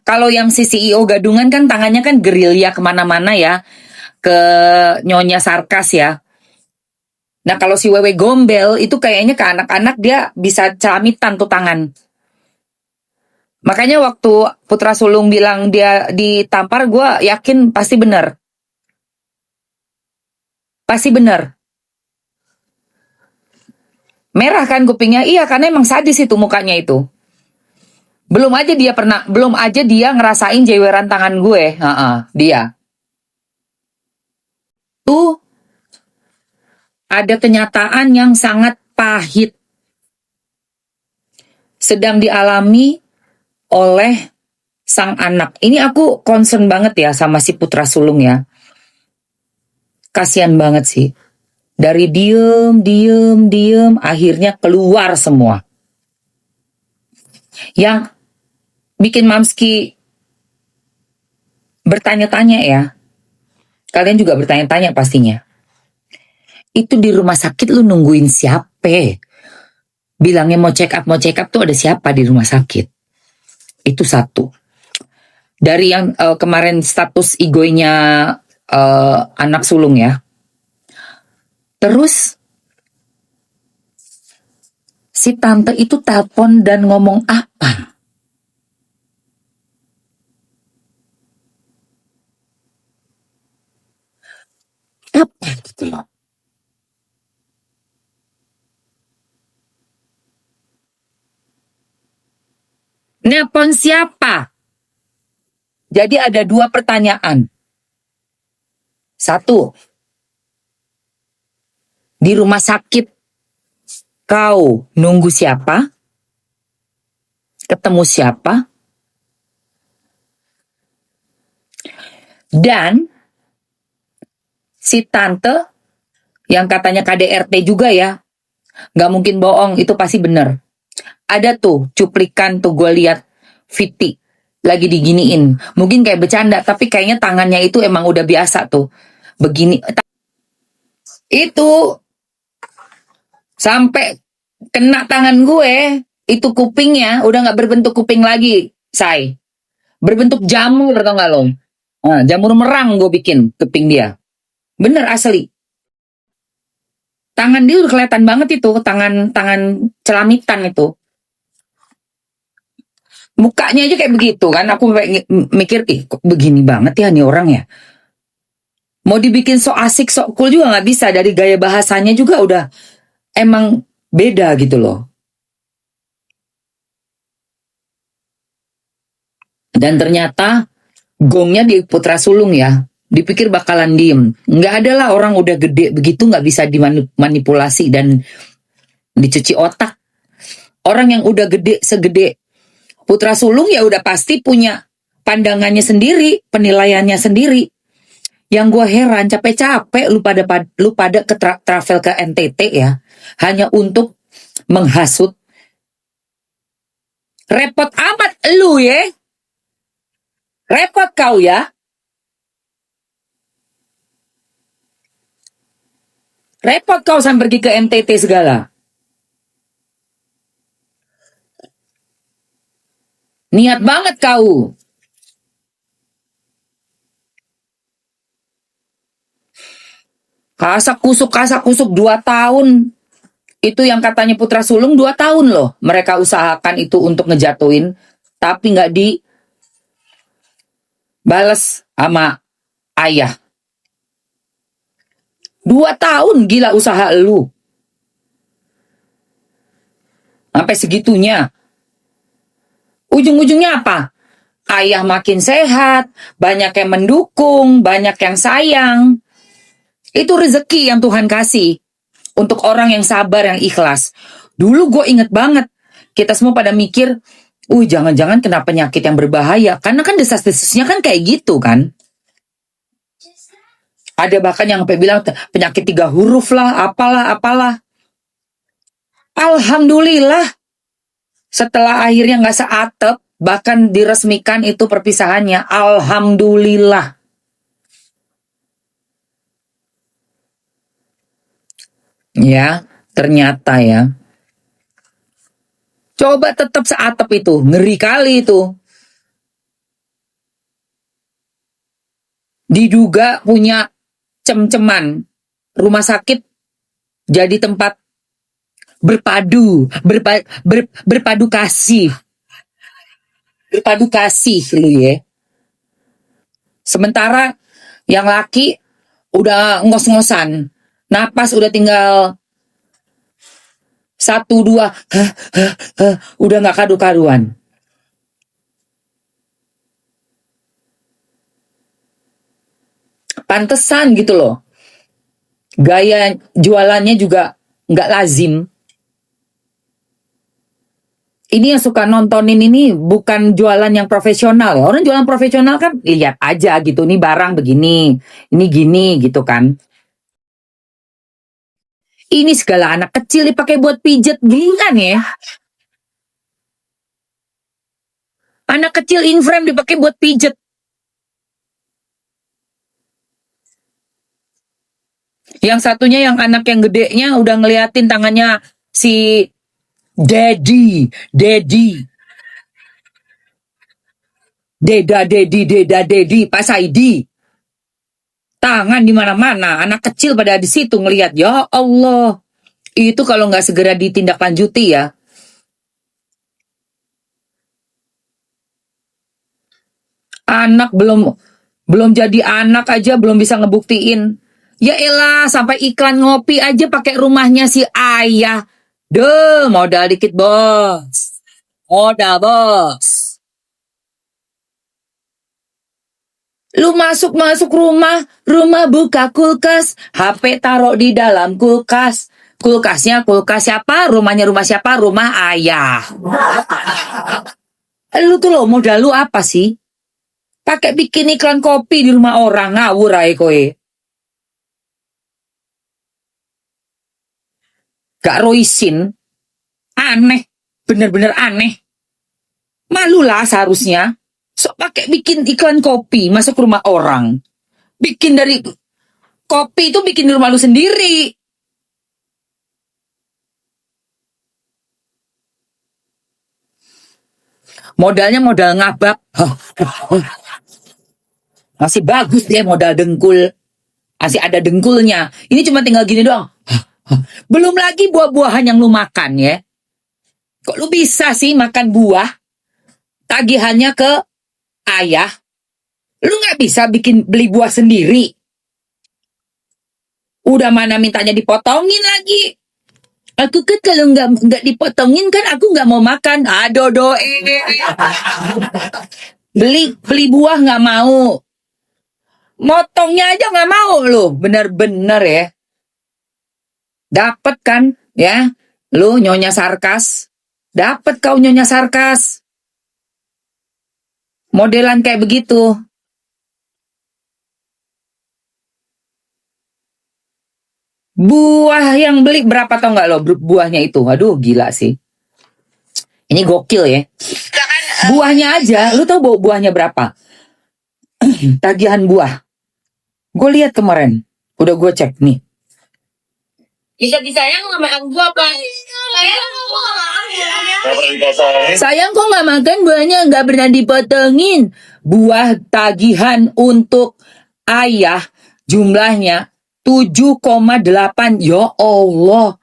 Kalau yang si CEO gadungan kan tangannya kan gerilya kemana-mana ya, ke Nyonya Sarkas ya. Nah kalau si Wewe Gombel itu kayaknya ke anak-anak dia bisa celamitan tuh tangan. Makanya waktu Putra Sulung bilang dia ditampar, gue yakin pasti benar. Pasti benar. Merah kan kupingnya? Iya, karena emang sadis itu mukanya itu. Belum aja dia ngerasain jeweran tangan gue. Dia. Tuh ada kenyataan yang sangat pahit sedang dialami oleh sang anak. Ini aku concern banget ya sama si Putra Sulung ya. Kasian banget sih. Dari diem, akhirnya keluar semua. Yang bikin Mamski bertanya-tanya ya. Kalian juga bertanya-tanya pastinya. Itu di rumah sakit lu nungguin siapa? Bilangnya mau check up tuh ada siapa di rumah sakit? Itu satu. Dari yang kemarin status igonya anak sulung ya. Terus si tante itu telepon dan ngomong apa? Apa gitu loh. Nelpon siapa? Jadi ada dua pertanyaan. Satu, di rumah sakit kau nunggu siapa? Ketemu siapa? Dan si tante yang katanya KDRT juga ya, gak mungkin bohong, itu pasti bener. Ada tuh cuplikan tuh gue lihat Viti lagi diginiin, mungkin kayak bercanda, tapi kayaknya tangannya itu emang udah biasa tuh begini. Itu sampai kena tangan gue, itu kupingnya udah gak berbentuk kuping lagi, say. Berbentuk jamur, tau gak lo? Nah, jamur merang gue bikin kuping dia. Bener asli. Tangan dia udah kelihatan banget itu, tangan celamitan itu. Mukanya aja kayak begitu kan, aku mikir, kok begini banget ya nih orang ya. Mau dibikin sok asik, sok cool juga gak bisa, dari gaya bahasanya juga udah emang beda gitu loh. Dan ternyata gongnya di Putra Sulung ya, dipikir bakalan diem. Nggak ada lah, orang udah gede begitu nggak bisa dimanipulasi dan dicuci otak. Orang yang udah gede segede Putra Sulung ya udah pasti punya pandangannya sendiri, penilaiannya sendiri. Yang gue heran, capek-capek lu pada ke travel ke NTT ya, hanya untuk menghasut. Repot amat lu ya. Repot kau ya. Repot kau sampai pergi ke NTT segala. Niat banget kau. Kasak kusuk 2 tahun. Itu yang katanya Putra Sulung 2 tahun loh. Mereka usahakan itu untuk ngejatuhin. Tapi gak dibales sama ayah. 2 tahun gila usaha lu. Sampai segitunya. Ujung-ujungnya apa? Ayah makin sehat, banyak yang mendukung, banyak yang sayang. Itu rezeki yang Tuhan kasih untuk orang yang sabar, yang ikhlas. Dulu gue inget banget, kita semua pada mikir, jangan-jangan kena penyakit yang berbahaya. Karena kan desas-desusnya kan kayak gitu kan. Ada bahkan yang sampai bilang penyakit 3 huruf lah, apalah. Alhamdulillah, setelah akhirnya gak seatep, bahkan diresmikan itu perpisahannya. Alhamdulillah. Ya, ternyata ya. Coba tetap seatep itu, ngeri kali itu. diduga punya cem-ceman. Rumah sakit jadi tempat berpadu kasih. Berpadu kasih lu ya. Sementara yang laki udah ngos-ngosan. Napas udah tinggal 1, 2, udah gak kadu-kaduan. Pantesan gitu loh. Gaya jualannya juga gak lazim. Ini yang suka nontonin ini bukan jualan yang profesional ya. Orang jualan profesional kan lihat aja gitu. Ini barang begini, ini gini gitu kan. Ini segala anak kecil dipakai buat pijet, gila ya. Anak kecil in frame dipakai buat pijet. Yang satunya yang anak yang gedenya udah ngeliatin tangannya si Daddy. Deda, Pak Saidi. Tangan di mana-mana, anak kecil pada di situ ngelihat. Ya Allah. Itu kalau nggak segera ditindaklanjuti ya. Anak belum jadi anak aja belum bisa ngebuktiin. Ya elah, sampai iklan ngopi aja pakai rumahnya si ayah. Duh, modal dikit, bos. Modal, bos. Lu masuk rumah buka kulkas, HP taruh di dalam kulkas. Kulkasnya kulkas siapa? Rumahnya rumah siapa? Rumah ayah. Lu tuh lo modal lu apa sih? Pakai bikin iklan kopi di rumah orang, ngawur ae kowe. Gak roisin. Aneh, bener-bener aneh. Malulah seharusnya. Sok pakai bikin iklan kopi masuk rumah orang. Bikin dari kopi itu bikin di rumah lu sendiri. Modalnya modal ngabak. Masih bagus dia modal dengkul. Masih ada dengkulnya. Ini cuma tinggal gini doang. Belum lagi buah-buahan yang lu makan ya. Kok lu bisa sih makan buah? Tagihannya ke ayah. Lu gak bisa beli buah sendiri. Udah mana mintanya dipotongin lagi. Aku kan kalau nggak dipotongin kan aku nggak mau makan. Aduh beli buah nggak mau. Motongnya aja nggak mau lo. Bener-bener ya. Dapet kan ya. Lu nyonya sarkas. Dapet kau nyonya sarkas. Modelan kayak begitu. Buah yang beli berapa tau nggak lo buahnya itu? Aduh gila sih. Ini gokil ya. Buahnya aja, lu tau buahnya berapa? Tagihan buah. Gue lihat kemarin. Udah gue cek nih. Bisa disayang sama aku apa? Sayang kok nggak makan buahnya, nggak pernah dipotongin. Buah tagihan untuk ayah jumlahnya 7,8. Ya Allah.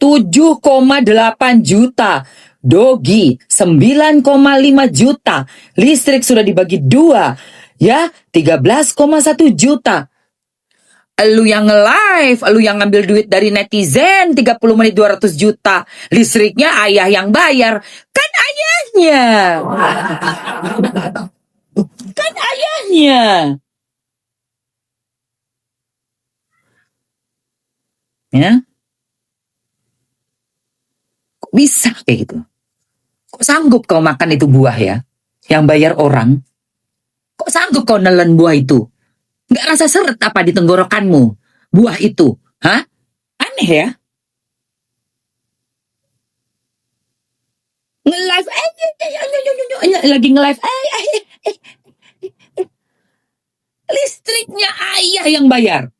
7,8 juta. Dogi 9,5 juta. Listrik sudah dibagi 2. Ya, 13,1 juta. Lu yang nge-live, lu yang ngambil duit dari netizen 30 menit 200 juta. Listriknya ayah yang bayar. Kan ayahnya. Kan ayahnya. Ya. Kok bisa kayak gitu? Kok sanggup kau makan itu buah ya? Yang bayar orang? Kok sanggup kau nelen buah itu? Nggak rasa seret apa di tenggorokanmu? Buah itu? Hah? Aneh ya? Nge-live. Lagi nge-live. Listriknya ayah yang bayar.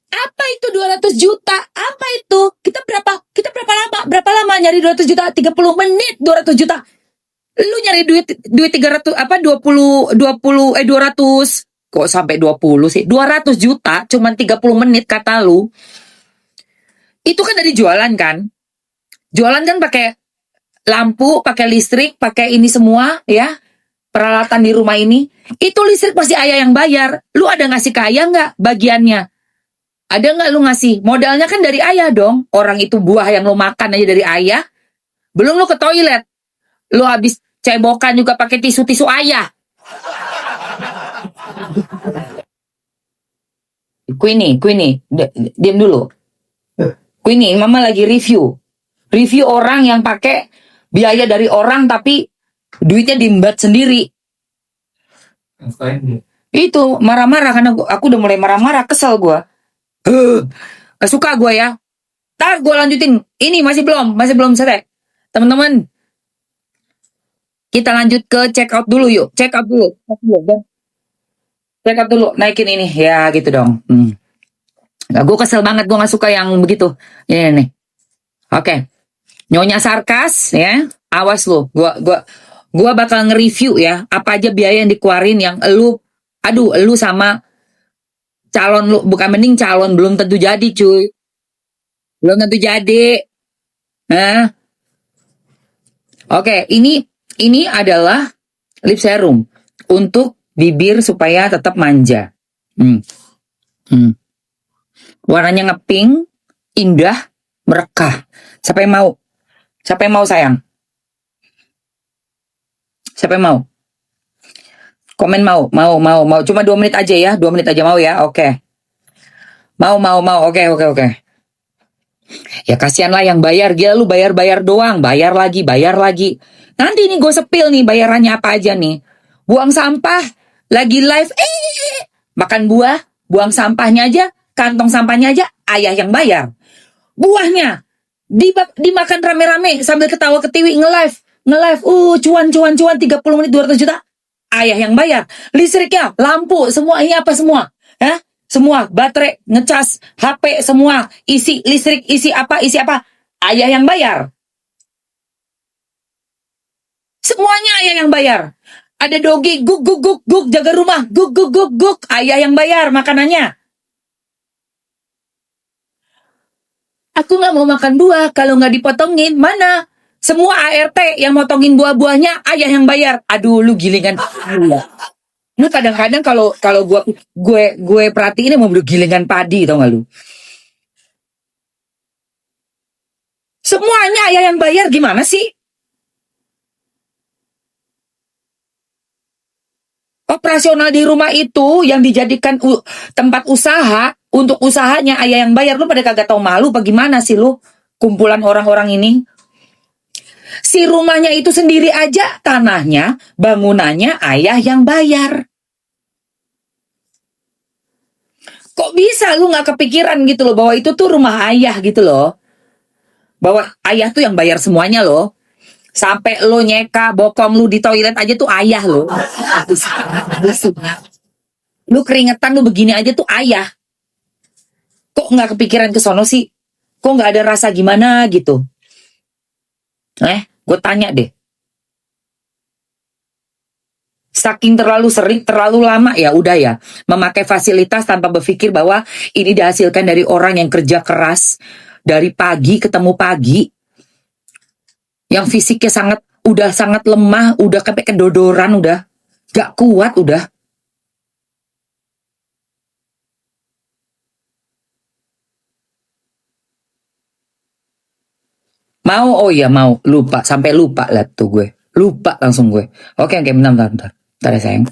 Apa itu 200 juta? Apa itu? Kita berapa lama nyari 200 juta? 30 menit 200 juta. Lu nyari duit 300 apa 200 kok sampai 20 sih? 200 juta cuman 30 menit kata lu. Itu kan dari jualan kan? Jualan kan pakai lampu, pakai listrik, pakai ini semua ya. Peralatan di rumah ini. Itu listrik pasti ayah yang bayar. Lu ada ngasih ke ayah nggak bagiannya? Ada nggak lu ngasih? Modalnya kan dari ayah dong. Orang itu buah yang lu makan aja dari ayah. Belum lu ke toilet. Lu habis cebokan juga pakai tisu-tisu ayah. Queenie, diam dulu. Queenie, mama lagi review. Review orang yang pakai biaya dari orang tapi duitnya diembat sendiri. Itu marah-marah karena aku udah mulai marah-marah, kesel gue. Gak suka gue ya. Ntar gue lanjutin. Ini masih belum selesai. Teman-teman, kita lanjut ke check out dulu yuk. Check out dulu. Naikin ini ya gitu dong. Gue kesel banget, gue gak suka yang begitu. Ini nih. Oke. Nyonya Sarkas ya. Awas lu. Gua bakal nge-review ya apa aja biaya yang dikeluarin yang lu sama calon lu, bukan mending calon belum tentu jadi cuy. Belum tentu jadi. Nah. Oke, ini adalah lip serum untuk bibir supaya tetap manja. Warnanya ngepink, indah, merekah. Siapa yang mau? Sayang? Siapa yang mau? Komen mau. Cuma 2 menit aja ya. 2 menit aja mau ya. Oke. Mau. Oke. Ya kasihan lah yang bayar. Gila lu bayar doang. Bayar lagi. Nanti nih gue sepil nih bayarannya apa aja nih. Buang sampah. Lagi live. Makan buah. Buang sampahnya aja. Kantong sampahnya aja. Ayah yang bayar. Buahnya. Dimakan rame-rame. Sambil ketawa ketiwi nge-live. Cuan 30 menit 200 juta. Ayah yang bayar. Listriknya, lampu, semua ini apa semua? Hah? Semua, baterai, ngecas, HP, semua. Isi listrik, isi apa? Ayah yang bayar. Semuanya ayah yang bayar. Ada dogi, guk, jaga rumah, guk. Ayah yang bayar makanannya. Aku gak mau makan buah kalau gak dipotongin. Mana? Semua ART yang motongin buah-buahnya ayah yang bayar. Aduh, lu gilingan. Lu kadang-kadang kalau gue perhatiin mau gilingan padi, tau gak lu? Semuanya ayah yang bayar, gimana sih? Operasional di rumah itu yang dijadikan tempat usaha, untuk usahanya ayah yang bayar. Lu pada kagak tahu malu apa gimana sih lu? Kumpulan orang-orang ini. Si rumahnya itu sendiri aja, tanahnya, bangunannya ayah yang bayar. Kok bisa lu gak kepikiran gitu loh, bahwa itu tuh rumah ayah gitu loh. Bahwa ayah tuh yang bayar semuanya loh. Sampai lo nyeka, bokong lu di toilet aja tuh ayah loh. Lu keringetan lu begini aja tuh ayah. Kok gak kepikiran ke sono sih? Kok gak ada rasa gimana gitu? Gue tanya deh. Saking terlalu sering, terlalu lama ya udah ya. Memakai fasilitas tanpa berpikir bahwa ini dihasilkan dari orang yang kerja keras. Dari pagi ketemu pagi. Yang fisiknya udah sangat lemah. Udah sampai kedodoran udah. Gak kuat udah. Mau, oh iya mau, lupa, sampai lupa lah tuh gue. Lupa langsung gue. Oke, bentar. Bentar ya sayang.